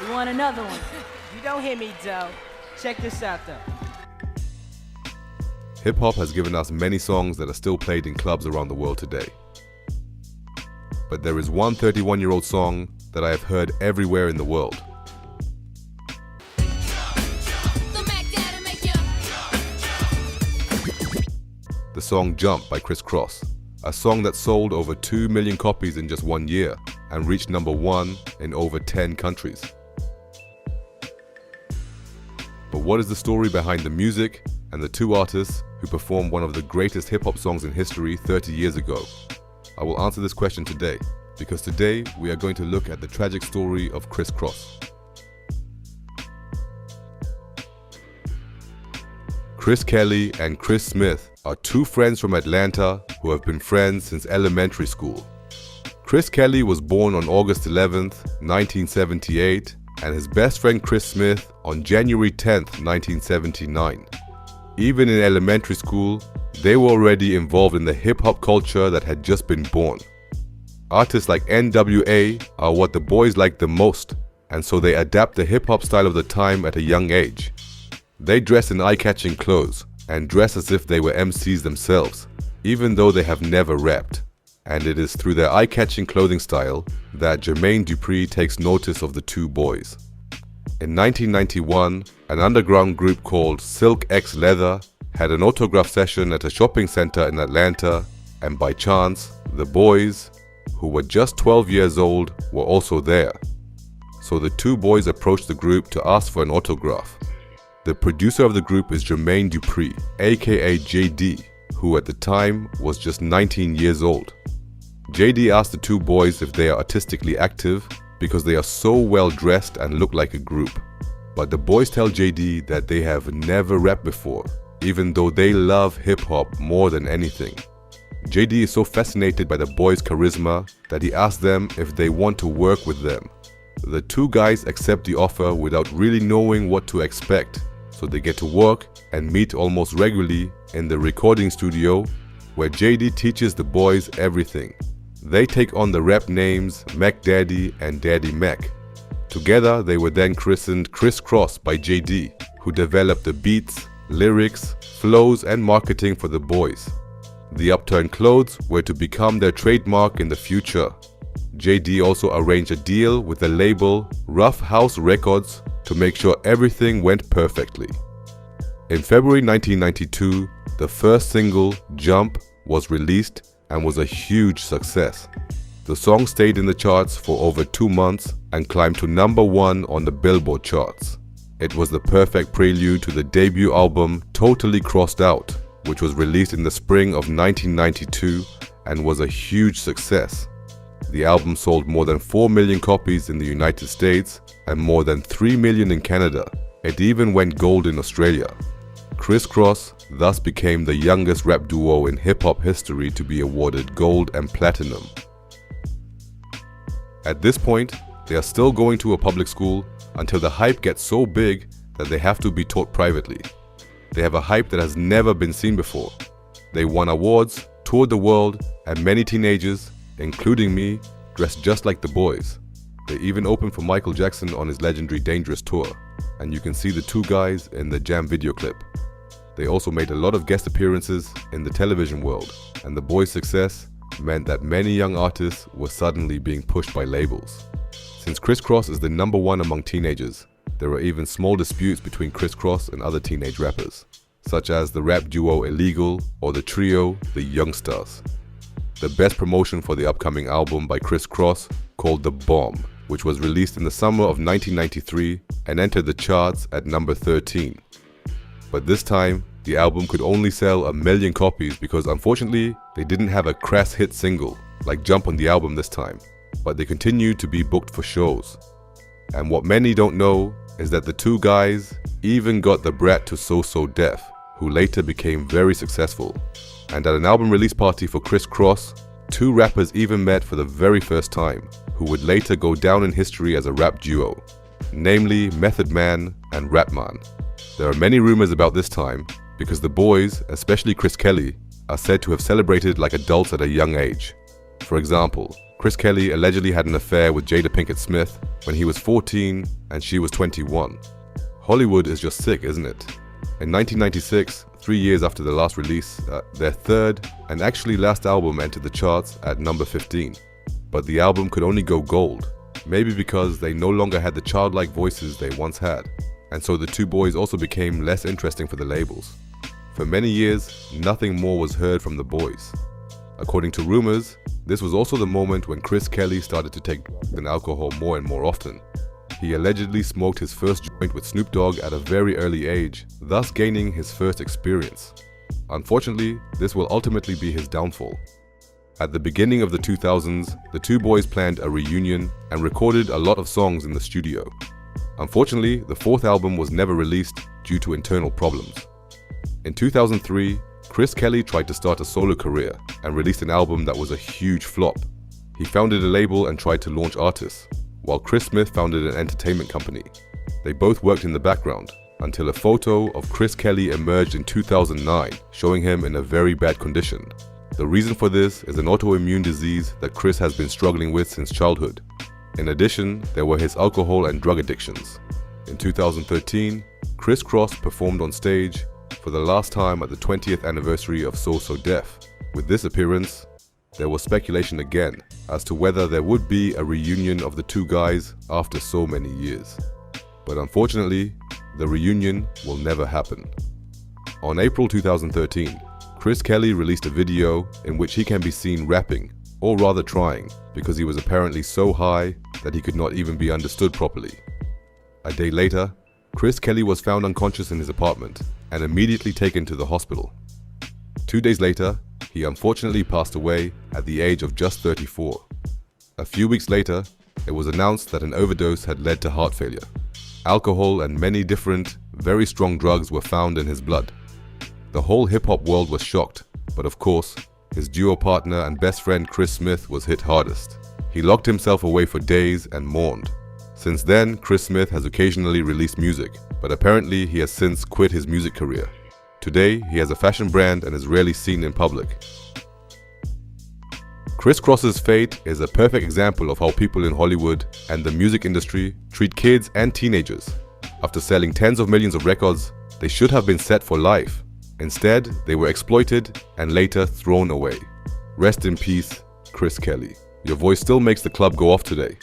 You want another one? You don't hear me, Joe. Check this out, though. Hip-hop has given us many songs that are still played in clubs around the world today. But there is one 31-year-old song that I have heard everywhere in the world. The song Jump by Kris Kross, a song that sold over 2 million copies in just 1 year and reached #1 in over 10 countries. But what is the story behind the music and the two artists who performed one of the greatest hip-hop songs in history 30 years ago? I will answer this question today, because today we are going to look at the tragic story of Kris Kross. Chris Kelly and Chris Smith are two friends from Atlanta who have been friends since elementary school. Chris Kelly was born on August 11th, 1978, and his best friend Chris Smith on January 10th, 1979. Even in elementary school, they were already involved in the hip-hop culture that had just been born. Artists like NWA are what the boys like the most, and so they adapt the hip-hop style of the time at a young age. They dress in eye-catching clothes and dress as if they were MCs themselves, even though they have never rapped. And it is through their eye-catching clothing style that Jermaine Dupri takes notice of the two boys. In 1991, an underground group called Silk X Leather had an autograph session at a shopping center in Atlanta, and by chance, the boys, who were just 12 years old, were also there. So the two boys approached the group to ask for an autograph. The producer of the group is Jermaine Dupri, aka JD, who at the time was just 19 years old. JD asked the two boys if they are artistically active because they are so well dressed and look like a group. But the boys tell JD that they have never rapped before, even though they love hip-hop more than anything. JD is so fascinated by the boys' charisma that he asks them if they want to work with them. The two guys accept the offer without really knowing what to expect, so they get to work and meet almost regularly in the recording studio, where JD teaches the boys everything. They take on the rap names Mac Daddy and Daddy Mac. Together they were then christened Kris Kross by JD, who developed the beats, lyrics, flows and marketing for the boys. The upturned clothes were to become their trademark in the future. JD also arranged a deal with the label Rough House Records to make sure everything went perfectly. In February 1992, the first single, Jump, was released and was a huge success. The song stayed in the charts for over 2 months and climbed to #1 on the Billboard charts. It was the perfect prelude to the debut album Totally Crossed Out, which was released in the spring of 1992 and was a huge success. The album sold more than 4 million copies in the United States and more than 3 million in Canada. It even went gold in Australia. Kris Kross thus became the youngest rap duo in hip-hop history to be awarded gold and platinum. At this point, they are still going to a public school until the hype gets so big that they have to be taught privately. They have a hype that has never been seen before. They won awards, toured the world, and many teenagers, including me, dressed just like the boys. They even opened for Michael Jackson on his legendary Dangerous tour, and you can see the two guys in the Jam video clip. They also made a lot of guest appearances in the television world, and the boys' success meant that many young artists were suddenly being pushed by labels. Since Kris Kross is the #1 among teenagers, there are even small disputes between Kris Kross and other teenage rappers, such as the rap duo Illegal or the trio The Youngstars. The best promotion for the upcoming album by Kris Kross, called The Bomb, which was released in the summer of 1993 and entered the charts at #13. But this time, the album could only sell 1 million copies because unfortunately, they didn't have a crass hit single like Jump on the album this time, but they continued to be booked for shows. And what many don't know is that the two guys even got the brat to So So Def, who later became very successful. And at an album release party for Kris Kross, two rappers even met for the very first time, who would later go down in history as a rap duo, namely Method Man and Rapman. There are many rumors about this time because the boys, especially Chris Kelly, are said to have celebrated like adults at a young age. For example, Chris Kelly allegedly had an affair with Jada Pinkett Smith when he was 14 and she was 21. Hollywood is just sick, isn't it? In 1996, 3 years after the last release, their third and actually last album entered the charts at number 15. But the album could only go gold, maybe because they no longer had the childlike voices they once had, and so the two boys also became less interesting for the labels. For many years, nothing more was heard from the boys. According to rumors, this was also the moment when Chris Kelly started to take alcohol more and more often. He allegedly smoked his first joint with Snoop Dogg at a very early age, thus gaining his first experience. Unfortunately, this will ultimately be his downfall. At the beginning of the 2000s, the two boys planned a reunion and recorded a lot of songs in the studio. Unfortunately, the fourth album was never released due to internal problems. In 2003, Chris Kelly tried to start a solo career and released an album that was a huge flop. He founded a label and tried to launch artists, while Chris Smith founded an entertainment company. They both worked in the background until a photo of Chris Kelly emerged in 2009, showing him in a very bad condition. The reason for this is an autoimmune disease that Chris has been struggling with since childhood. In addition, there were his alcohol and drug addictions. In 2013, Kris Kross performed on stage for the last time at the 20th anniversary of So So Def. With this appearance, there was speculation again as to whether there would be a reunion of the two guys after so many years. But unfortunately, the reunion will never happen. On April 2013, Chris Kelly released a video in which he can be seen rapping, or rather trying, because he was apparently so high that he could not even be understood properly. A day later, Chris Kelly was found unconscious in his apartment and immediately taken to the hospital. 2 days later, he unfortunately passed away at the age of just 34. A few weeks later, it was announced that an overdose had led to heart failure. Alcohol and many different, very strong drugs were found in his blood. The whole hip-hop world was shocked, but of course, his duo partner and best friend Chris Smith was hit hardest. He locked himself away for days and mourned. Since then, Chris Smith has occasionally released music, but apparently he has since quit his music career. Today, he has a fashion brand and is rarely seen in public. Kris Kross's fate is a perfect example of how people in Hollywood and the music industry treat kids and teenagers. After selling tens of millions of records, they should have been set for life. Instead, they were exploited and later thrown away. Rest in peace, Chris Kelly. Your voice still makes the club go off today.